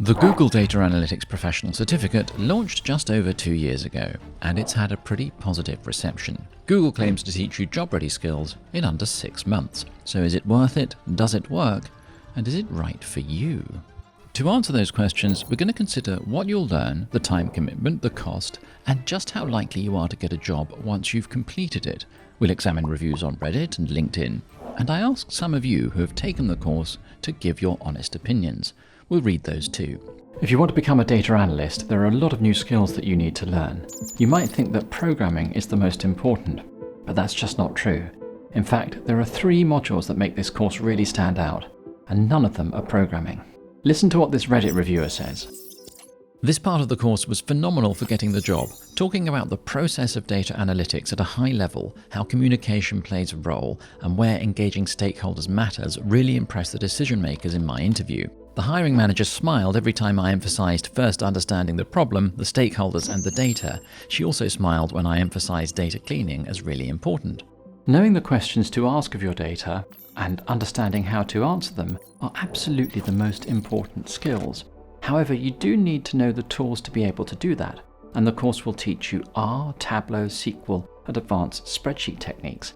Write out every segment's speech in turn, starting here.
The Google Data Analytics Professional Certificate launched just over 2 years ago, and it's had a pretty positive reception. Google claims to teach you job-ready skills in under 6 months. So is it worth it? Does it work? And is it right for you? To answer those questions, we're going to consider what you'll learn, the time commitment, the cost, and just how likely you are to get a job once you've completed it. We'll examine reviews on Reddit and LinkedIn, and I asked some of you who have taken the course to give your honest opinions. We'll read those too. If you want to become a data analyst, there are a lot of new skills that you need to learn. You might think that programming is the most important, but that's just not true. In fact, there are 3 modules that make this course really stand out, and none of them are programming. Listen to what this Reddit reviewer says. This part of the course was phenomenal for getting the job, talking about the process of data analytics at a high level, how communication plays a role, and where engaging stakeholders matters really impressed the decision makers in my interview. The hiring manager smiled every time I emphasized first understanding the problem, the stakeholders, and the data. She also smiled when I emphasized data cleaning as really important. Knowing the questions to ask of your data and understanding how to answer them are absolutely the most important skills. However, you do need to know the tools to be able to do that, and the course will teach you R, Tableau, SQL, and advanced spreadsheet techniques.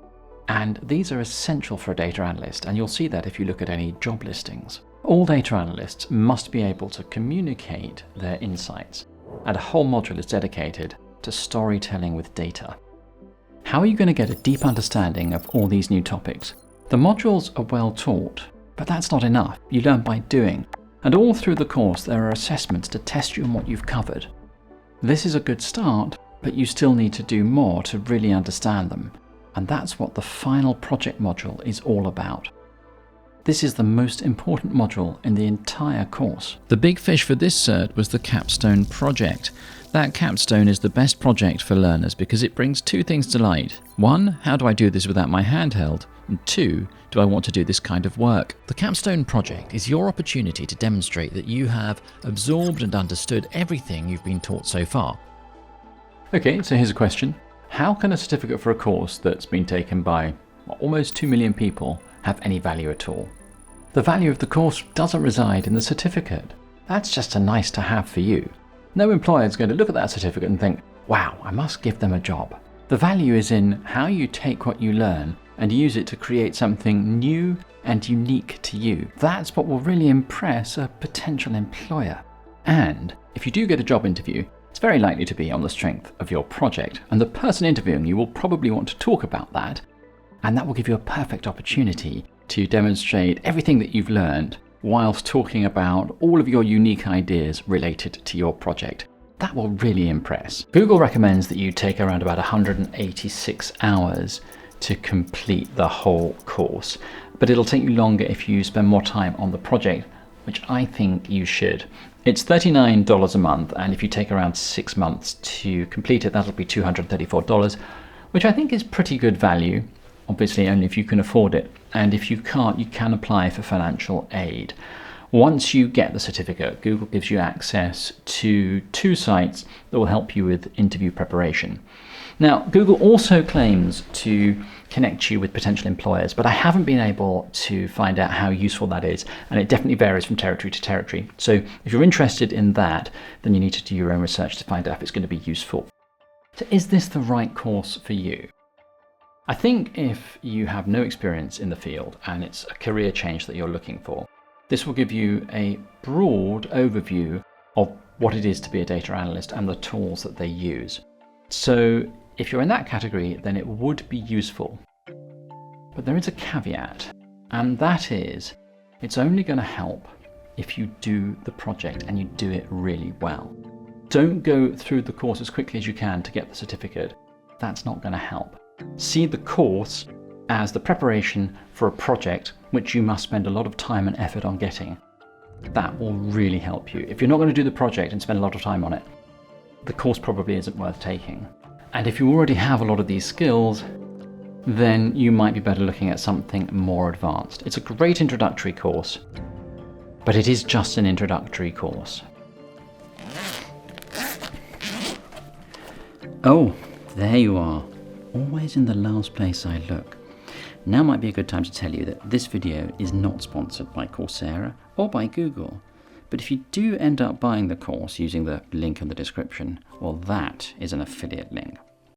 And these are essential for a data analyst, and you'll see that if you look at any job listings. All data analysts must be able to communicate their insights, and a whole module is dedicated to storytelling with data. How are you going to get a deep understanding of all these new topics? The modules are well taught, but that's not enough. You learn by doing, and all through the course there are assessments to test you on what you've covered. This is a good start, but you still need to do more to really understand them, and that's what the final project module is all about. This is the most important module in the entire course. The big fish for this cert was the capstone project. That capstone is the best project for learners because it brings 2 things to light. 1, how do I do this without my handheld? And 2, do I want to do this kind of work? The capstone project is your opportunity to demonstrate that you have absorbed and understood everything you've been taught so far. Okay, so here's a question. How can a certificate for a course that's been taken by almost 2 million people have any value at all? The value of the course doesn't reside in the certificate. That's just a nice to have for you. No employer is going to look at that certificate and think, wow, I must give them a job. The value is in how you take what you learn and use it to create something new and unique to you. That's what will really impress a potential employer. And if you do get a job interview, it's very likely to be on the strength of your project, and the person interviewing you will probably want to talk about that, and that will give you a perfect opportunity to demonstrate everything that you've learned whilst talking about all of your unique ideas related to your project. That will really impress. Google recommends that you take around about 186 hours to complete the whole course, but it'll take you longer if you spend more time on the project, which I think you should. It's $39 a month, and if you take around 6 months to complete it, that'll be $234, which I think is pretty good value. Obviously only if you can afford it, and if you can't, you can apply for financial aid. Once you get the certificate, Google gives you access to 2 sites that will help you with interview preparation. Now, Google also claims to connect you with potential employers, but I haven't been able to find out how useful that is, and it definitely varies from territory to territory. So if you're interested in that, then you need to do your own research to find out if it's going to be useful. So is this the right course for you? I think if you have no experience in the field and it's a career change that you're looking for, this will give you a broad overview of what it is to be a data analyst and the tools that they use. So if you're in that category, then it would be useful. But there is a caveat, and that is it's only going to help if you do the project and you do it really well. Don't go through the course as quickly as you can to get the certificate. That's not going to help. See the course as the preparation for a project which you must spend a lot of time and effort on getting. That will really help you. If you're not going to do the project and spend a lot of time on it, the course probably isn't worth taking. And if you already have a lot of these skills, then you might be better looking at something more advanced. It's a great introductory course, but it is just an introductory course. Oh, there you are. Always in the last place I look. Now might be a good time to tell you that this video is not sponsored by Coursera or by Google, But if you do end up buying the course using the link in the description, well, that is an affiliate link.